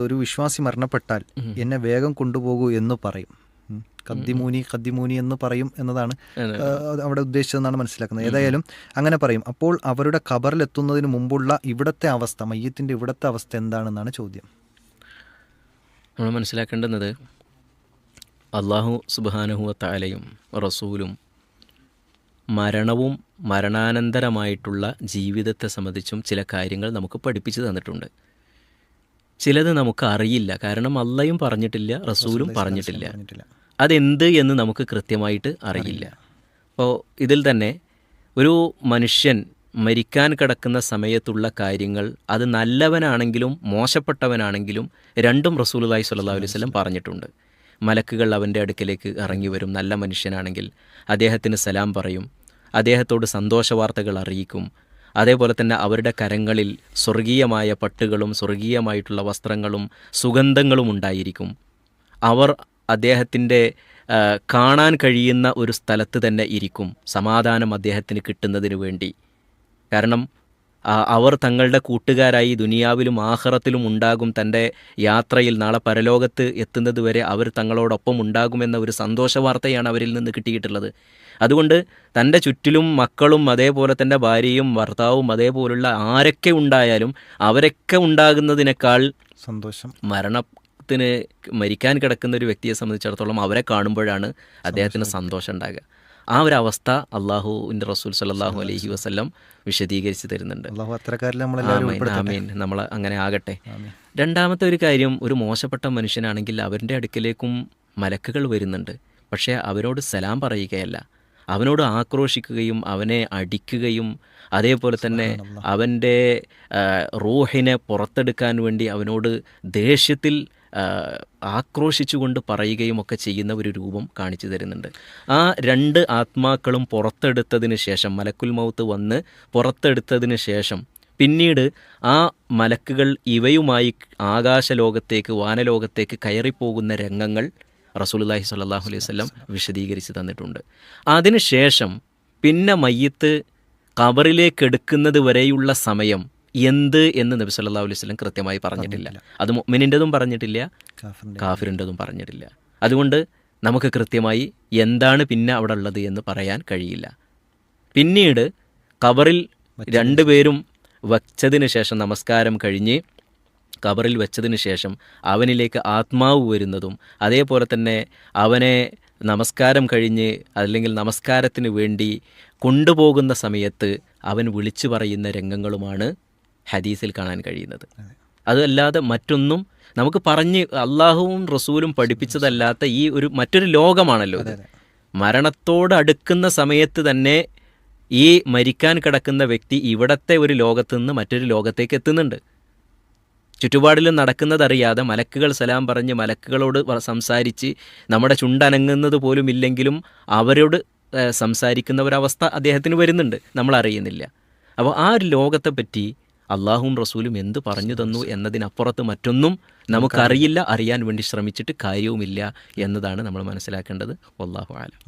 ഒരു വിശ്വാസി മരണപ്പെട്ടാൽ എന്നെ വേഗം കൊണ്ടുപോകൂ എന്ന് പറയും. കദ്ദിമൂനി എന്ന് പറയും എന്നതാണ് അവിടെ ഉദ്ദേശിച്ചതെന്നാണ് മനസ്സിലാക്കുന്നത്. ഏതായാലും അങ്ങനെ പറയും. അപ്പോൾ അവരുടെ ഖബറിലെത്തുന്നതിന് മുമ്പുള്ള ഇവിടുത്തെ അവസ്ഥ, മയ്യത്തിൻ്റെ ഇവിടുത്തെ അവസ്ഥ എന്താണെന്നാണ് ചോദ്യം. നമ്മൾ മനസ്സിലാക്കേണ്ടുന്നത് അള്ളാഹു സുബ്ഹാനഹു വ തആലയും റസൂലും മരണവും മരണാനന്തരമായിട്ടുള്ള ജീവിതത്തെ സംബന്ധിച്ചും ചില കാര്യങ്ങൾ നമുക്ക് പഠിപ്പിച്ചു തന്നിട്ടുണ്ട്. ചിലത് നമുക്ക് അറിയില്ല, കാരണം അള്ളയും പറഞ്ഞിട്ടില്ല, റസൂലും പറഞ്ഞിട്ടില്ല. അതെന്ത് എന്ന് നമുക്ക് കൃത്യമായിട്ട് അറിയില്ല. അപ്പോൾ ഇതിൽ തന്നെ ഒരു മനുഷ്യൻ മരിക്കാൻ കിടക്കുന്ന സമയത്തുള്ള കാര്യങ്ങൾ അത് നല്ലവനാണെങ്കിലും മോശപ്പെട്ടവനാണെങ്കിലും രണ്ടും റസൂലുള്ളാഹി സ്വല്ലല്ലാഹു അലൈഹി വസല്ലം പറഞ്ഞിട്ടുണ്ട്. മലക്കുകൾ അവൻ്റെ അടുക്കലേക്ക് ഇറങ്ങി വരും. നല്ല മനുഷ്യനാണെങ്കിൽ അദ്ദേഹത്തിന് സലാം പറയും, അദ്ദേഹത്തോട് സന്തോഷവാർത്തകൾ അറിയിക്കും. അതേപോലെ തന്നെ അവരുടെ കരങ്ങളിൽ സ്വർഗീയമായ പട്ടുകളും സ്വർഗീയമായിട്ടുള്ള വസ്ത്രങ്ങളും സുഗന്ധങ്ങളും ഉണ്ടായിരിക്കും. അവർ അദ്ദേഹത്തിൻ്റെ കാണാൻ കഴിയുന്ന ഒരു സ്ഥലത്ത് തന്നെ ഇരിക്കും, സമാധാനം അദ്ദേഹത്തിന് കിട്ടുന്നതിന് വേണ്ടി. കാരണം അവർ തങ്ങളുടെ കൂട്ടുകാരായി ദുനിയാവിലും ആഖിറത്തിലും ഉണ്ടാകും. തൻ്റെ യാത്രയിൽ നാളെ പരലോകത്ത് എത്തുന്നത് വരെ അവർ തങ്ങളോടൊപ്പം ഉണ്ടാകുമെന്ന ഒരു സന്തോഷ വാർത്തയാണ് അവരിൽ നിന്ന് കിട്ടിയിട്ടുള്ളത്. അതുകൊണ്ട് തൻ്റെ ചുറ്റിലും മക്കളും അതേപോലെ തന്നെ ഭാര്യയും ഭർത്താവും അതേപോലുള്ള ആരൊക്കെ ഉണ്ടായാലും അവരൊക്കെ ഉണ്ടാകുന്നതിനേക്കാൾ സന്തോഷം മരിക്കാൻ കിടക്കുന്ന ഒരു വ്യക്തിയെ സംബന്ധിച്ചിടത്തോളം അവരെ കാണുമ്പോഴാണ് അദ്ദേഹത്തിന് സന്തോഷം ഉണ്ടാകുക. ആ ഒരു അവസ്ഥ അള്ളാഹുവിൻ്റെ റസൂൽ സല്ലല്ലാഹു അലൈഹി വസല്ലം വിശദീകരിച്ച് തരുന്നുണ്ട്. ആമീൻ, നമ്മൾ അങ്ങനെ ആകട്ടെ. രണ്ടാമത്തെ ഒരു കാര്യം, ഒരു മോശപ്പെട്ട മനുഷ്യനാണെങ്കിൽ അവരുടെ അടുക്കലേക്കും മലക്കുകൾ വരുന്നുണ്ട്. പക്ഷേ അവരോട് സലാം പറയുകയല്ല, അവനോട് ആക്രോശിക്കുകയും അവനെ അടിക്കുകയും അതേപോലെ തന്നെ അവൻ്റെ റൂഹിനെ പുറത്തെടുക്കാൻ വേണ്ടി അവനോട് ദേഷ്യത്തിൽ ആക്രോശിച്ചുകൊണ്ട് പറയുകയും ഒക്കെ ചെയ്യുന്ന ഒരു രൂപം കാണിച്ചു തരുന്നുണ്ട്. ആ രണ്ട് ആത്മാക്കളും പുറത്തെടുത്തതിന് ശേഷം, മലക്കുൽ മൗത്ത് വന്ന് പുറത്തെടുത്തതിന് ശേഷം പിന്നീട് ആ മലക്കുകൾ ഇവയുമായി ആകാശലോകത്തേക്ക് വാനലോകത്തേക്ക് കയറിപ്പോകുന്ന രംഗങ്ങൾ റസൂലുള്ളാഹി സ്വല്ലല്ലാഹു അലൈഹി വസല്ലം വിശദീകരിച്ച് തന്നിട്ടുണ്ട്. അതിനുശേഷം പിന്നെ മയ്യത്ത് ഖബറിലേക്ക് എടുക്കുന്നത് വരെയുള്ള സമയം എന്ത് എന്ന് നബി സല്ലല്ലാഹു അലൈഹി വസല്ലം കൃത്യമായി പറഞ്ഞിട്ടില്ല. അത് മുഅ്മിനിൻ്റെതും പറഞ്ഞിട്ടില്ല, കാഫിറിൻ്റെതും പറഞ്ഞിട്ടില്ല. അതുകൊണ്ട് നമുക്ക് കൃത്യമായി എന്താണ് പിന്നെ അവിടെ ഉള്ളത് എന്ന് പറയാൻ കഴിയില്ല. പിന്നീട് ഖബറിൽ രണ്ടുപേരും വച്ചതിന് ശേഷം, നമസ്കാരം കഴിഞ്ഞ് ഖബറിൽ വെച്ചതിന് ശേഷം അവനിലേക്ക് ആത്മാവ് വരുന്നതും അതേപോലെ തന്നെ അവനെ നമസ്കാരം കഴിഞ്ഞ് അല്ലെങ്കിൽ നമസ്കാരത്തിന് വേണ്ടി കൊണ്ടുപോകുന്ന സമയത്ത് അവൻ വിളിച്ചു പറയുന്ന രംഗങ്ങളുമാണ് ഹദീസിൽ കാണാൻ കഴിയുന്നത്. അതല്ലാതെ മറ്റൊന്നും നമുക്ക് പറഞ്ഞ് അള്ളാഹുവും റസൂലും പഠിപ്പിച്ചതല്ലാത്ത ഈ ഒരു മറ്റൊരു ലോകമാണല്ലോ ഇത്. മരണത്തോട് അടുക്കുന്ന സമയത്ത് തന്നെ ഈ മരിക്കാൻ കിടക്കുന്ന വ്യക്തി ഇവിടത്തെ ഒരു ലോകത്തു നിന്ന് മറ്റൊരു ലോകത്തേക്ക് എത്തുന്നുണ്ട്. ചുറ്റുപാടിലും നടക്കുന്നതറിയാതെ മലക്കുകൾ സലാം പറഞ്ഞ് മലക്കുകളോട് സംസാരിച്ച് നമ്മുടെ ചുണ്ടനങ്ങുന്നത് പോലും ഇല്ലെങ്കിലും അവരോട് സംസാരിക്കുന്ന ഒരവസ്ഥ അദ്ദേഹത്തിന് വരുന്നുണ്ട്, നമ്മളറിയുന്നില്ല. അപ്പോൾ ആ ഒരു ലോകത്തെപ്പറ്റി അള്ളാഹുവും റസൂലും എന്ത് പറഞ്ഞു തന്നു എന്നതിനപ്പുറത്ത് മറ്റൊന്നും നമുക്കറിയില്ല, അറിയാൻ വേണ്ടി ശ്രമിച്ചിട്ട് കാര്യവുമില്ല എന്നതാണ് നമ്മൾ മനസ്സിലാക്കേണ്ടത്. വല്ലാഹു ആലം.